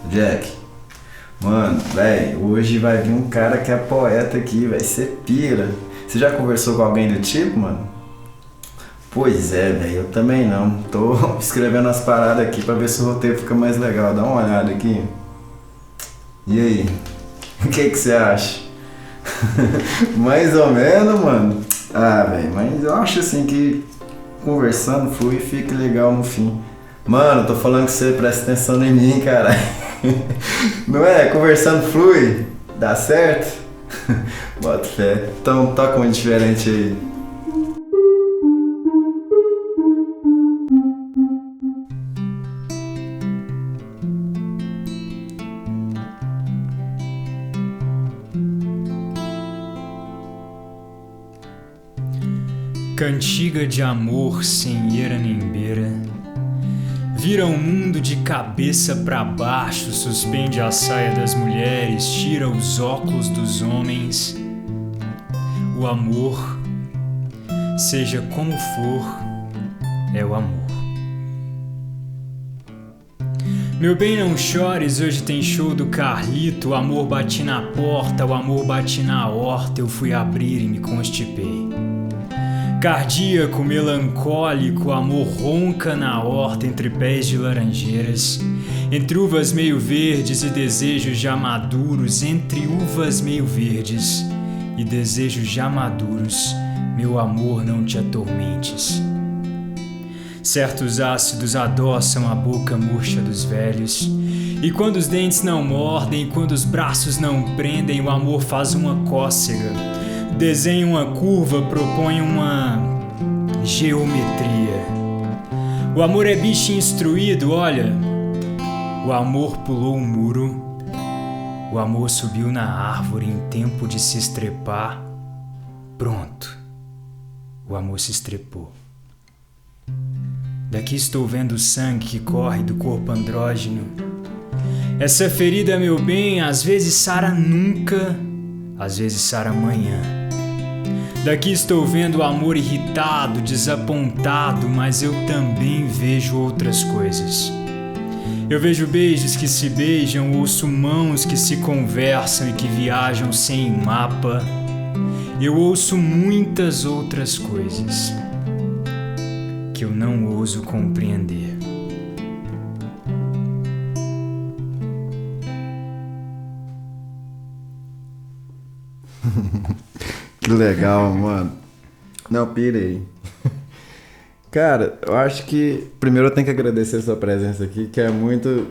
Jack, mano, velho, hoje vai vir um cara que é poeta aqui, vai ser pira. Você já conversou com alguém do tipo, mano? Pois é, velho, eu também não. Tô escrevendo as paradas aqui pra ver se o roteiro fica mais legal. Dá uma olhada aqui. E aí? O que você acha? Mais ou menos, mano. Ah, velho, mas eu acho assim que conversando flui e fica legal no fim. Mano, tô falando que você presta atenção em mim, cara. Não é? Conversando flui? Dá certo? Bota fé. Então toca um diferente aí. Cantiga de amor sem eira nem beira, vira o mundo de cabeça pra baixo, suspende a saia das mulheres, tira os óculos dos homens. O amor, seja como for, é o amor. Meu bem, não chores, hoje tem show do Carlito. O amor bate na porta, o amor bate na horta. Eu fui abrir e me constipei. Cardíaco, melancólico, o amor ronca na horta entre pés de laranjeiras, entre uvas meio verdes e desejos já maduros, entre uvas meio verdes e desejos já maduros, meu amor, não te atormentes. Certos ácidos adoçam a boca murcha dos velhos, e quando os dentes não mordem, quando os braços não prendem, o amor faz uma cócega, desenha uma curva, propõe uma geometria. O amor é bicho instruído, olha. O amor pulou o muro, o amor subiu na árvore em tempo de se estrepar. Pronto, o amor se estrepou. Daqui estou vendo o sangue que corre do corpo andrógeno. Essa ferida, meu bem, às vezes sara nunca, às vezes sara amanhã. Daqui estou vendo o amor irritado, desapontado, mas eu também vejo outras coisas. Eu vejo beijos que se beijam, ouço mãos que se conversam e que viajam sem mapa. Eu ouço muitas outras coisas que eu não ouso compreender. Que legal, mano. Não, pirei. Cara, eu acho que primeiro eu tenho que agradecer a sua presença aqui, que é muito...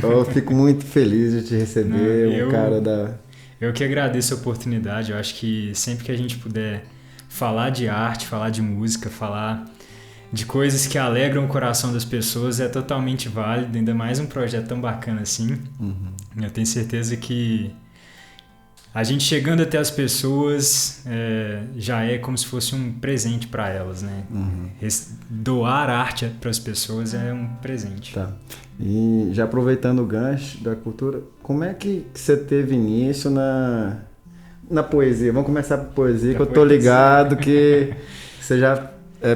Eu fico muito feliz de te receber, Não, um cara da... Eu que agradeço a oportunidade. Eu acho que sempre que a gente puder falar de arte, falar de música, falar de coisas que alegram o coração das pessoas é totalmente válido, ainda mais um projeto tão bacana assim. Eu tenho certeza que a gente chegando até as pessoas já é como se fosse um presente para elas, né? Doar arte para as pessoas é um presente. Tá. E já aproveitando o gancho da cultura, como é que você teve início na poesia? Vamos começar por poesia, que eu tô ligado que você já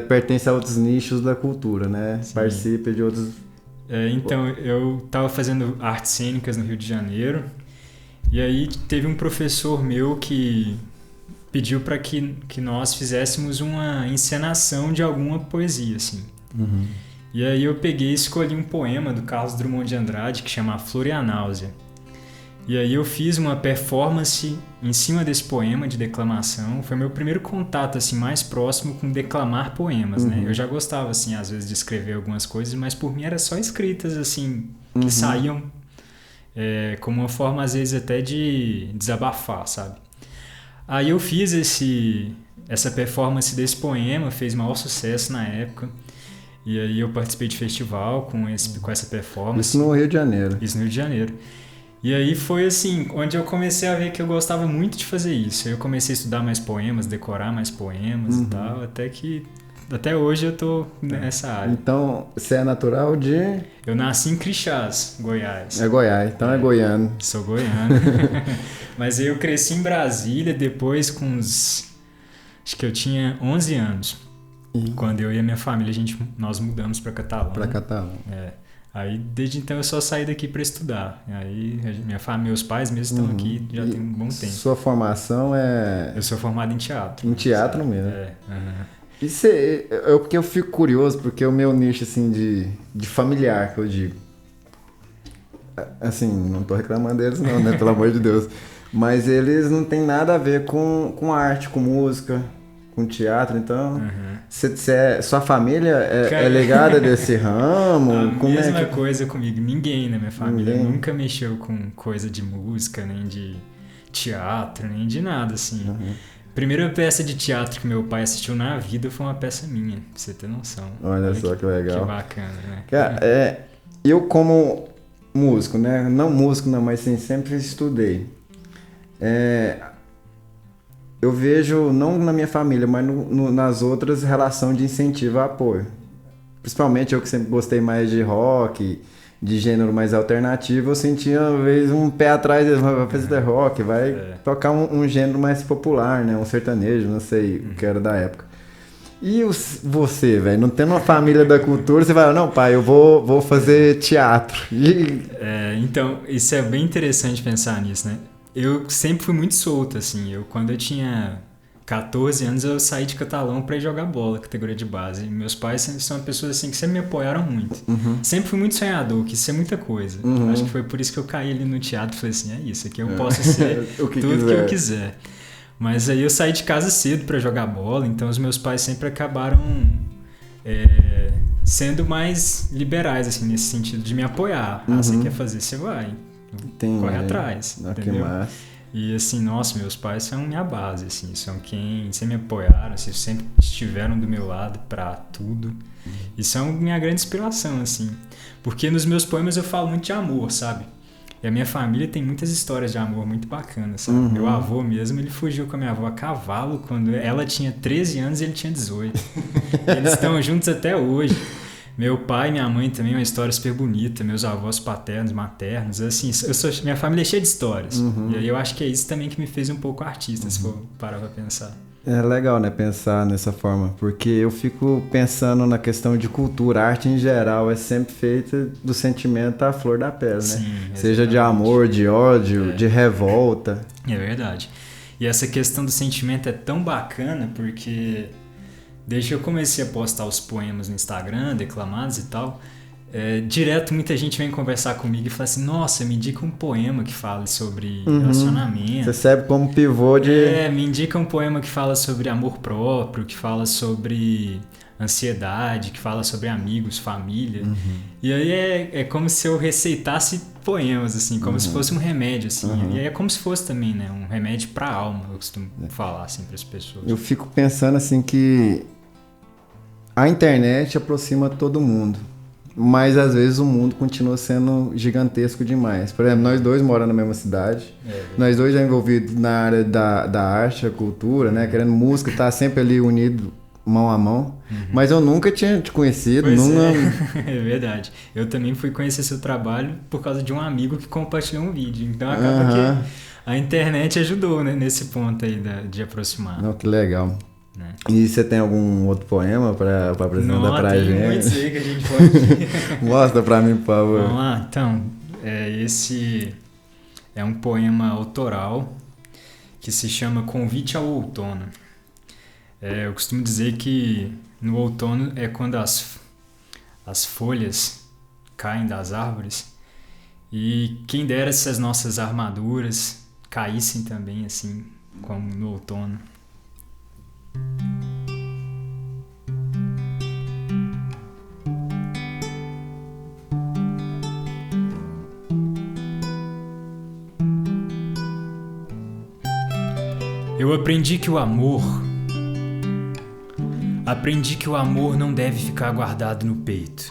pertence a outros nichos da cultura, né? Sim. Participa de outros... Então, eu tava fazendo artes cênicas no Rio de Janeiro. E aí teve um professor meu que pediu para que nós fizéssemos uma encenação de alguma poesia, assim. E aí eu peguei e escolhi um poema do Carlos Drummond de Andrade que chama Flor e a Náusea. E aí eu fiz uma performance em cima desse poema de declamação. Foi meu primeiro contato assim mais próximo com declamar poemas, né? Eu já gostava assim às vezes de escrever algumas coisas, mas por mim era só escritas assim que saíam como uma forma às vezes até de desabafar, sabe? Aí eu fiz essa performance desse poema, fez maior sucesso na época. E aí eu participei de festival com essa performance. Isso no Rio de Janeiro. Isso no Rio de Janeiro. E aí foi assim, onde eu comecei a ver que eu gostava muito de fazer isso. Aí eu comecei a estudar mais poemas, decorar mais poemas e tal, até hoje eu tô nessa área. Então, você é natural de... Eu nasci em Crixás, Goiás. É Goiás, então é goiano. Sou goiano. Mas eu cresci em Brasília depois com acho que eu tinha 11 anos. Quando eu e a minha família, nós mudamos para Catalão. Para Catalão. Aí, desde então, eu só saí daqui para estudar. Aí, meus pais mesmo estão aqui já tem um bom tempo. Sua formação é... Eu sou formado em teatro. Em teatro mesmo? É. Isso porque eu fico curioso, porque o meu nicho, assim, de familiar, que eu digo. Assim, não tô reclamando deles não, né? Pelo amor de Deus. Mas eles não tem nada a ver com arte, com música, com teatro, então... Sua família é ligada desse ramo? A mesma coisa comigo. Ninguém na minha família nunca mexeu com coisa de música, nem de teatro, nem de nada, assim. Primeira peça de teatro que meu pai assistiu na vida foi uma peça minha, pra você ter noção. Olha só que legal. Que bacana, né? Cara, eu como músico, né? Não músico não, mas sim, sempre estudei. Eu vejo, não na minha família, mas nas outras, relação de incentivo a apoio. Principalmente eu que sempre gostei mais de rock, de gênero mais alternativo, eu sentia uma vez um pé atrás, vai fazer rock, vai tocar um gênero mais popular, né? Um sertanejo, não sei o que era da época. E você, velho, não tendo uma família da cultura, você vai, não, pai, eu vou fazer teatro. Então, isso é bem interessante pensar nisso, né? Eu sempre fui muito solto, assim. Quando eu tinha 14 anos, eu saí de Catalão pra ir jogar bola, categoria de base. E meus pais são pessoas assim que sempre me apoiaram muito. Sempre fui muito sonhador, quis ser muita coisa. Acho que foi por isso que eu caí ali no teatro e falei assim, é isso, aqui eu posso ser tudo que eu quiser. Mas aí eu saí de casa cedo pra jogar bola, então os meus pais sempre acabaram sendo mais liberais, assim, nesse sentido de me apoiar. Você quer fazer, você vai. Corre atrás, entendeu? E assim, nossa, meus pais são minha base, assim, são quem sempre me apoiaram, assim, sempre estiveram do meu lado pra tudo. E são minha grande inspiração, assim. Porque nos meus poemas eu falo muito de amor, sabe? E a minha família tem muitas histórias de amor muito bacanas, sabe? Meu avô mesmo, ele fugiu com a minha avó a cavalo quando ela tinha 13 anos e ele tinha 18. Eles estão juntos até hoje. Meu pai e minha mãe também, uma história super bonita. Meus avós paternos, maternos. Assim, minha família é cheia de histórias. E aí eu acho que é isso também que me fez um pouco artista, se for parar pra pensar. É legal, né, pensar nessa forma. Porque eu fico pensando na questão de cultura. A arte, em geral, é sempre feita do sentimento à flor da pele, né? Sim, seja de amor, de ódio, de revolta. É verdade. E essa questão do sentimento é tão bacana porque... Desde que eu comecei a postar os poemas no Instagram, declamados e tal, direto muita gente vem conversar comigo e fala assim, nossa, me indica um poema que fale sobre relacionamento. Você serve como pivô de... me indica um poema que fala sobre amor próprio, que fala sobre ansiedade, que fala sobre amigos, família. E aí é como se eu receitasse poemas, assim, como se fosse um remédio, assim. E aí é como se fosse também, né, um remédio pra alma, eu costumo falar, assim, pras pessoas. Eu fico pensando, assim, que a internet aproxima todo mundo, mas às vezes o mundo continua sendo gigantesco demais. Por exemplo, nós dois moramos na mesma cidade, nós dois já envolvidos na área da arte, da cultura, né, querendo música, tá sempre ali unido, mão a mão, mas eu nunca tinha te conhecido. É verdade. Eu também fui conhecer seu trabalho por causa de um amigo que compartilhou um vídeo, então acaba que a internet ajudou, né, nesse ponto aí de aproximar. Não, que legal. E você tem algum outro poema pra apresentar pra gente? Não, tem muitos aí que a gente pode... Mostra pra mim, por favor. Vamos lá, então, esse é um poema autoral que se chama Convite ao Outono. Eu costumo dizer que no outono é quando as folhas caem das árvores e quem dera se as nossas armaduras caíssem também, assim, como no outono. Eu aprendi que o amor não deve ficar guardado no peito.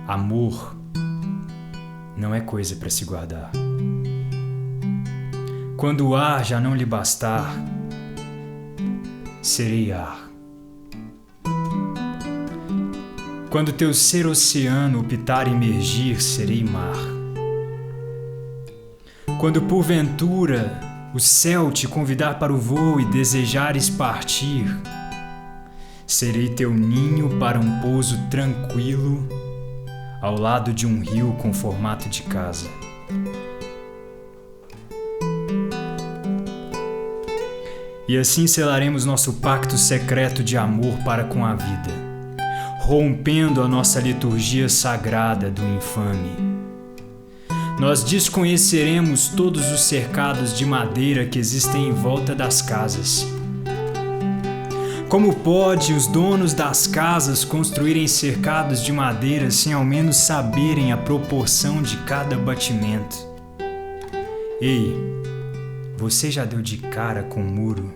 Amor não é coisa para se guardar. Quando o ar já não lhe bastar, serei ar. Quando teu ser oceano optar emergir, serei mar. Quando porventura o céu te convidar para o voo e desejares partir, serei teu ninho para um pouso tranquilo ao lado de um rio com formato de casa. E assim selaremos nosso pacto secreto de amor para com a vida, rompendo a nossa liturgia sagrada do infame. Nós desconheceremos todos os cercados de madeira que existem em volta das casas. Como pode os donos das casas construírem cercados de madeira sem ao menos saberem a proporção de cada batimento? Ei, você já deu de cara com o muro?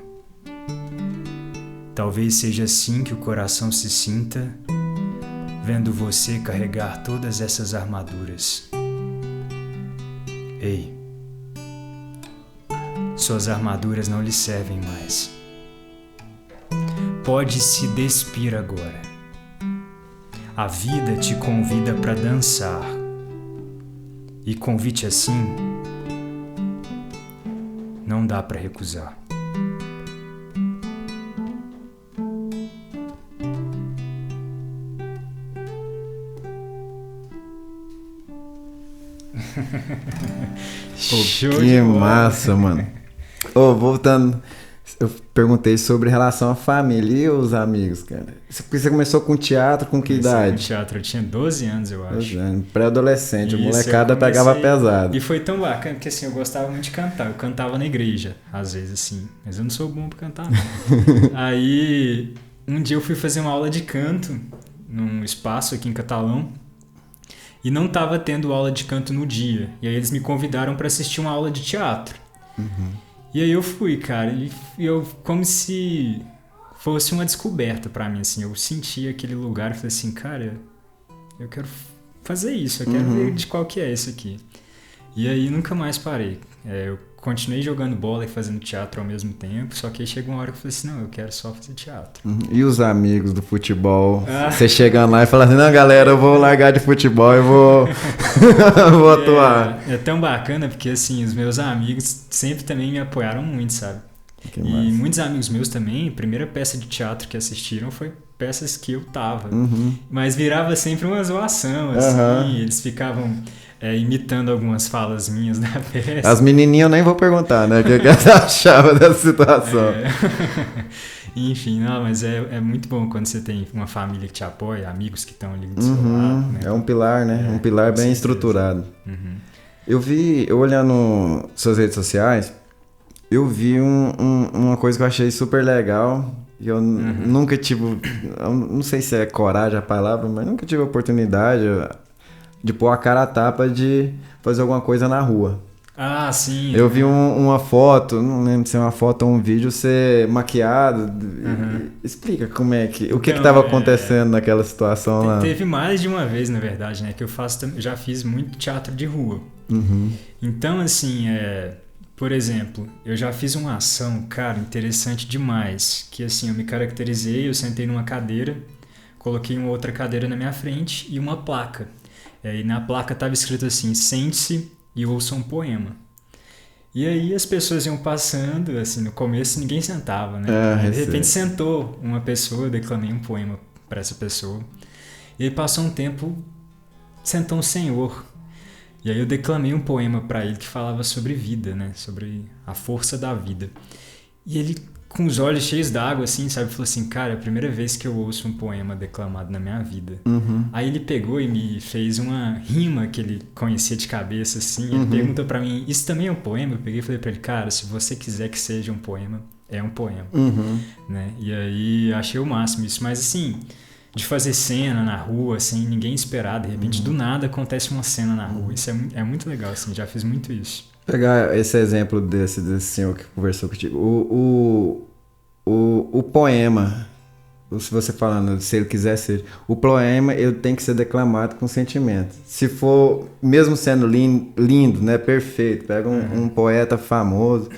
Talvez seja assim que o coração se sinta, vendo você carregar todas essas armaduras. Ei, suas armaduras não lhe servem mais. Pode se despir agora. A vida te convida para dançar. E convite assim, não dá para recusar. Que massa, mano. Voltando, eu perguntei sobre relação à família e os amigos, cara. Você começou com teatro com que idade? Com teatro, eu tinha 12 anos, eu acho. 12 anos, pré-adolescente, a molecada pegava pesado. E foi tão bacana, porque assim, eu gostava muito de cantar. Eu cantava na igreja, às vezes, assim. Mas eu não sou bom pra cantar, não. Aí, um dia eu fui fazer uma aula de canto num espaço aqui em Catalão. E não estava tendo aula de canto no dia. E aí eles me convidaram para assistir uma aula de teatro. Uhum. E aí eu fui, cara. E eu, como se fosse uma descoberta para mim, assim. Eu senti aquele lugar e falei assim, cara, eu quero fazer isso. Eu quero ver de qual que é isso aqui. E aí nunca mais parei. Eu continuei jogando bola e fazendo teatro ao mesmo tempo, só que aí chegou uma hora que eu falei assim, não, eu quero só fazer teatro. E os amigos do futebol? Você chegando lá e falando assim, não, galera, eu vou largar de futebol e vou atuar. É tão bacana porque, assim, os meus amigos sempre também me apoiaram muito, sabe? Que e massa. Muitos amigos meus também, a primeira peça de teatro que assistiram foi peças que eu tava. Mas virava sempre uma zoação, assim, eles ficavam... imitando algumas falas minhas da peça. As menininhas eu nem vou perguntar, né? O que você achava dessa situação? Enfim, não, mas é muito bom quando você tem uma família que te apoia, amigos que estão ali do seu lado. Né? É um pilar, né? Um pilar bem estruturado. Eu olhando suas redes sociais, eu vi uma coisa que eu achei super legal. E eu nunca tive, não sei se é coragem a palavra, mas nunca tive a oportunidade de pôr a cara a tapa de fazer alguma coisa na rua. Ah, sim. Eu vi uma foto, não lembro se é uma foto ou um vídeo, você maquiado. Explica como é que... O que estava acontecendo naquela situação lá? Teve mais de uma vez, na verdade, né? Que eu já fiz muito teatro de rua. Então, assim, por exemplo, eu já fiz uma ação, cara, interessante demais. Que, assim, eu me caracterizei, eu sentei numa cadeira, coloquei uma outra cadeira na minha frente e uma placa. E na placa estava escrito assim, sente-se e ouça um poema. E aí as pessoas iam passando, assim, no começo ninguém sentava, né? De repente sentou uma pessoa, eu declamei um poema para essa pessoa. E aí passou um tempo, sentou um senhor. E aí eu declamei um poema para ele que falava sobre vida, né? Sobre a força da vida. E ele, com os olhos cheios d'água, assim, sabe? Falou assim, cara, é a primeira vez que eu ouço um poema declamado na minha vida. Aí ele pegou e me fez uma rima que ele conhecia de cabeça, assim. Ele perguntou pra mim, isso também é um poema? Eu peguei e falei pra ele, cara, se você quiser que seja um poema, é um poema. Né? E aí achei o máximo isso. Mas assim, de fazer cena na rua, assim, ninguém esperar. De repente, do nada, acontece uma cena na rua. Isso é muito legal, assim, já fiz muito isso. Pegar esse exemplo desse senhor que conversou contigo. O poema, se você falando, se ele quiser ser, o poema ele tem que ser declamado com sentimento. Se for, mesmo sendo lindo, né, perfeito, pega um poeta famoso,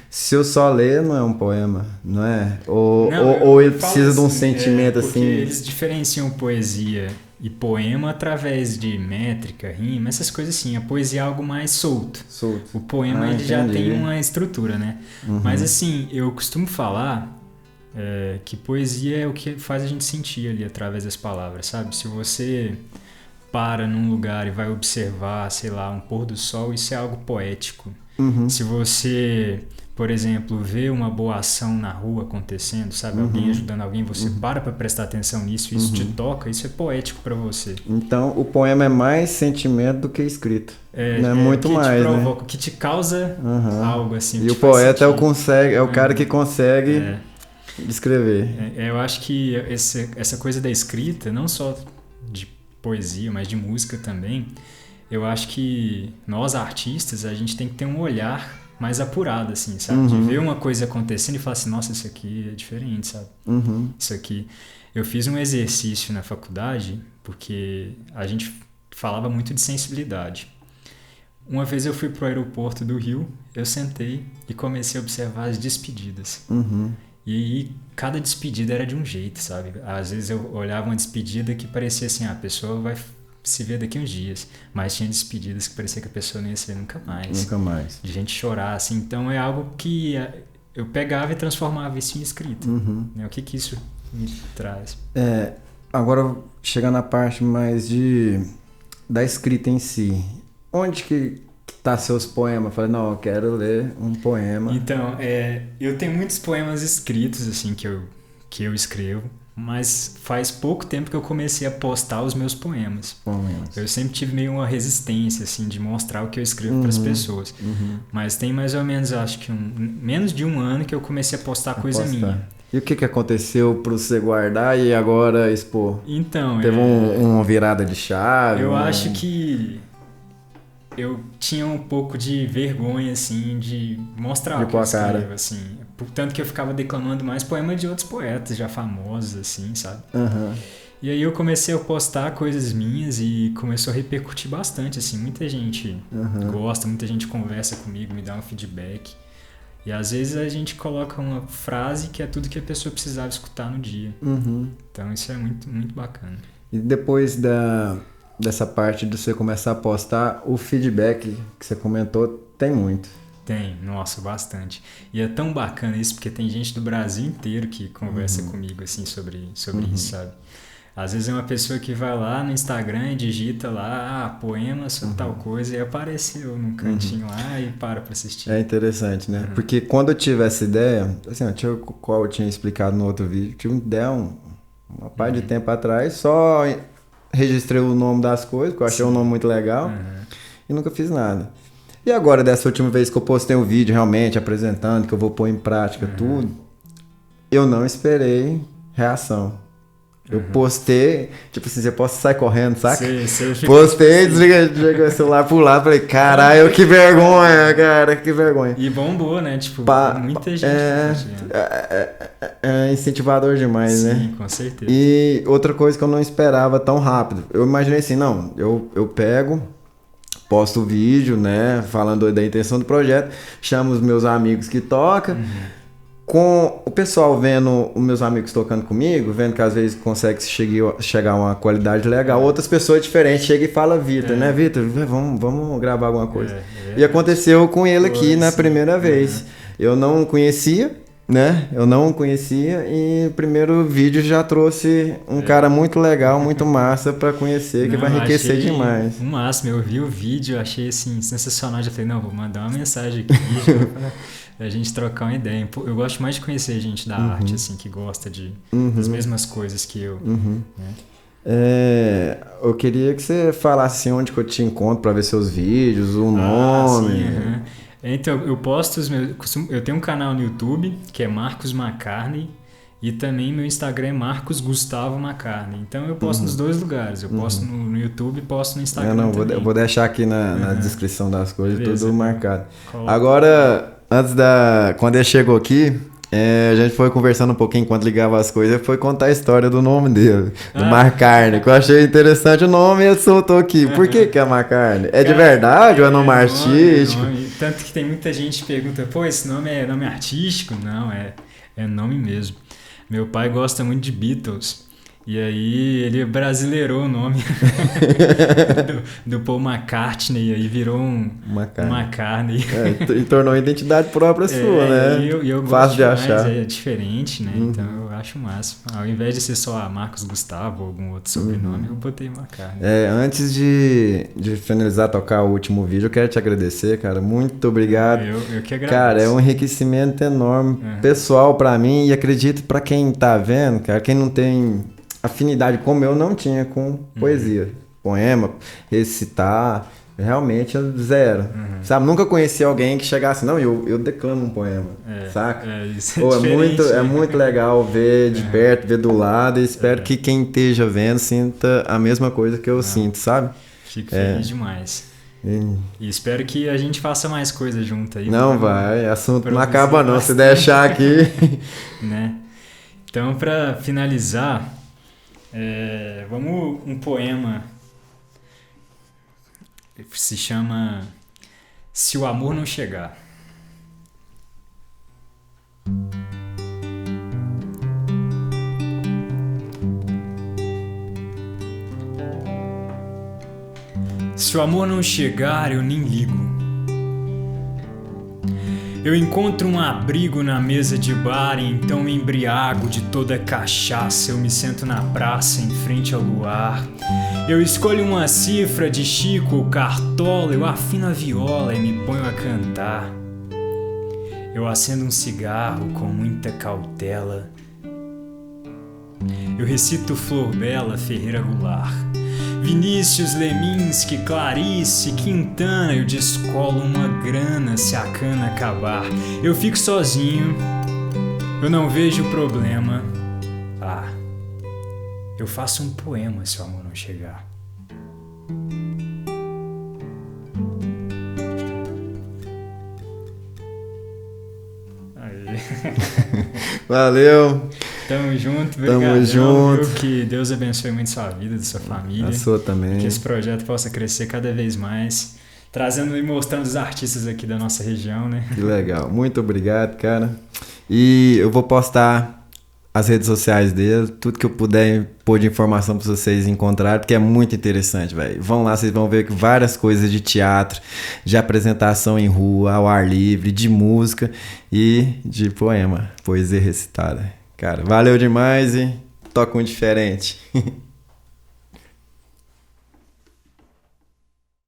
se eu só ler, não é um poema, não é? Ou ele precisa de um sentimento assim. Eles diferenciam poesia e poema através de métrica, rima, essas coisas assim. A poesia é algo mais solto. O poema ele já tem uma estrutura, né? Mas assim, eu costumo falar que poesia é o que faz a gente sentir ali através das palavras, sabe? Se você para num lugar e vai observar, sei lá, um pôr do sol, isso é algo poético. Se você, por exemplo, vê uma boa ação na rua acontecendo, sabe, alguém ajudando alguém, você para prestar atenção nisso, isso te toca, isso é poético para você. Então, o poema é mais sentimento do que escrito. É muito que mais, te provoca, né? que te causa algo assim. E o poeta é o cara que consegue descrever. Eu acho que essa coisa da escrita, não só de poesia, mas de música também, eu acho que nós artistas, a gente tem que ter um olhar mais apurado, assim, sabe? De ver uma coisa acontecendo e falar assim, nossa, isso aqui é diferente, sabe? Isso aqui... Eu fiz um exercício na faculdade, porque a gente falava muito de sensibilidade. Uma vez eu fui pro aeroporto do Rio, eu sentei e comecei a observar as despedidas. E aí, cada despedida era de um jeito, sabe? Às vezes eu olhava uma despedida que parecia assim, a pessoa vai se ver daqui uns dias. Mas tinha despedidas que parecia que a pessoa não ia se ver nunca mais. Nunca mais. De gente chorar, assim. Então é algo que eu pegava e transformava isso em escrita. Né? O que isso me traz? Agora, chegando na parte mais da escrita em si. Onde que tá seus poemas? Eu falei, não, eu quero ler um poema. Então, eu tenho muitos poemas escritos, assim, que eu escrevo. Mas faz pouco tempo que eu comecei a postar os meus poemas. Eu sempre tive meio uma resistência, assim, de mostrar o que eu escrevo para as pessoas. Mas tem mais ou menos, acho que menos de um ano que eu comecei a postar coisa minha. E o que aconteceu para você guardar e agora expor? Então, teve uma virada de chave? Eu acho que eu tinha um pouco de vergonha, assim, de mostrar o que eu escrevo, assim. Tanto que eu ficava declamando mais poemas de outros poetas já famosos, assim, sabe? E aí eu comecei a postar coisas minhas e começou a repercutir bastante, assim. Muita gente gosta, muita gente conversa comigo, me dá um feedback. E às vezes a gente coloca uma frase que é tudo que a pessoa precisava escutar no dia. Então isso é muito, muito bacana. E depois dessa parte de você começar a postar, o feedback que você comentou tem muito. Tem, nossa, bastante. E é tão bacana isso, porque tem gente do Brasil inteiro que conversa comigo, assim, sobre isso, sabe? Às vezes é uma pessoa que vai lá no Instagram e digita lá, poema sobre tal coisa, e apareceu num cantinho lá e para pra assistir. É interessante, né? Porque quando eu tive essa ideia, assim, qual eu tinha explicado no outro vídeo, tive uma ideia uma parte de tempo atrás, só registrei o nome das coisas, que eu achei um nome muito legal, e nunca fiz nada. E agora, dessa última vez que eu postei um vídeo realmente apresentando, que eu vou pôr em prática tudo, eu não esperei reação. Eu postei, tipo assim, você posta e sai correndo, saca? Postei, desliguei o celular pro lado, falei, caralho, que vergonha, cara, que vergonha. E bombou, né? Tipo, muita gente. É incentivador demais, né? Sim, com certeza. E outra coisa que eu não esperava tão rápido, eu imaginei assim, não, eu pego, posto o vídeo, né, falando da intenção do projeto, chamo os meus amigos que tocam, com o pessoal vendo os meus amigos tocando comigo, vendo que às vezes consegue chegar a uma qualidade legal, outras pessoas diferentes chegam e falam, Vitor, né, Vitor, vamos gravar alguma coisa. E aconteceu com ele aqui na primeira vez. Eu não conhecia, né, e o primeiro vídeo já trouxe um cara muito legal, muito massa pra conhecer, que vai enriquecer demais. O máximo, eu vi o vídeo, achei assim, sensacional, já falei, não, vou mandar uma mensagem aqui, a gente trocar uma ideia. Eu gosto mais de conhecer gente da arte, assim, que gosta das mesmas coisas que eu. Né? Eu queria que você falasse onde que eu te encontro pra ver seus vídeos, o nome. Sim, Então, eu posto os meus... Eu tenho um canal no YouTube, que é Marcos McCartney, e também meu Instagram é Marcos Gustavo McCartney. Então eu posto nos dois lugares. Eu posto no YouTube e posto no Instagram também. Eu vou deixar aqui na descrição das coisas, tudo marcado. Coloca. Agora, quando ele chegou aqui, a gente foi conversando um pouquinho enquanto ligava as coisas, foi contar a história do nome dele, do McCartney, que eu achei interessante o nome e ele soltou aqui. Por que é McCartney? É de verdade ou é nome artístico? Tanto que tem muita gente que pergunta, pô, esse nome é nome artístico? Não, é nome mesmo. Meu pai gosta muito de Beatles, E aí ele brasileirou o nome do Paul McCartney, aí virou um McCartney. E tornou a identidade própria sua, né? E eu fácil de gosto achar. Mais, é diferente, né? Então eu acho o máximo. Ao invés de ser só Marcos Gustavo ou algum outro sobrenome, eu botei McCartney. Antes de finalizar, tocar o último vídeo, eu quero te agradecer, cara. Muito obrigado. Eu que agradeço. Cara, é um enriquecimento enorme, pessoal pra mim, e acredito pra quem tá vendo, cara, quem não tem afinidade como eu não tinha com poesia, poema, recitar, realmente zero. Sabe, nunca conheci alguém que chegasse, não, eu declamo um poema, saca? Isso é muito legal ver de perto, ver do lado, e espero que quem esteja vendo sinta a mesma coisa que eu sinto, sabe? Fico feliz demais. E espero que a gente faça mais coisa junto aí. Não vai, assunto não acaba não, se deixar aqui. Né? Então, pra finalizar, vamos um poema, se chama Se o Amor Não Chegar. Se o amor não chegar, eu nem ligo. Eu encontro um abrigo na mesa de bar e então me embriago de toda a cachaça. Eu me sento na praça em frente ao luar. Eu escolho uma cifra de Chico ou Cartola, eu afino a viola e me ponho a cantar. Eu acendo um cigarro com muita cautela. Eu recito Flor Bela, Ferreira Goulart, Vinícius, Leminski, Clarice, Quintana. Eu descolo uma grana se a cana acabar. Eu fico sozinho, eu não vejo problema. Eu faço um poema se o amor não chegar. Aí. Valeu. Tamo junto, Tamo junto. Viu? Que Deus abençoe muito sua vida, da sua família. A sua também. Que esse projeto possa crescer cada vez mais, trazendo e mostrando os artistas aqui da nossa região, né? Que legal. Muito obrigado, cara. E eu vou postar as redes sociais dele, tudo que eu puder pôr de informação para vocês encontrarem, porque é muito interessante, velho. Vão lá, vocês vão ver que várias coisas de teatro, de apresentação em rua, ao ar livre, de música e de poema, poesia recitada. Cara, valeu demais e toca um diferente.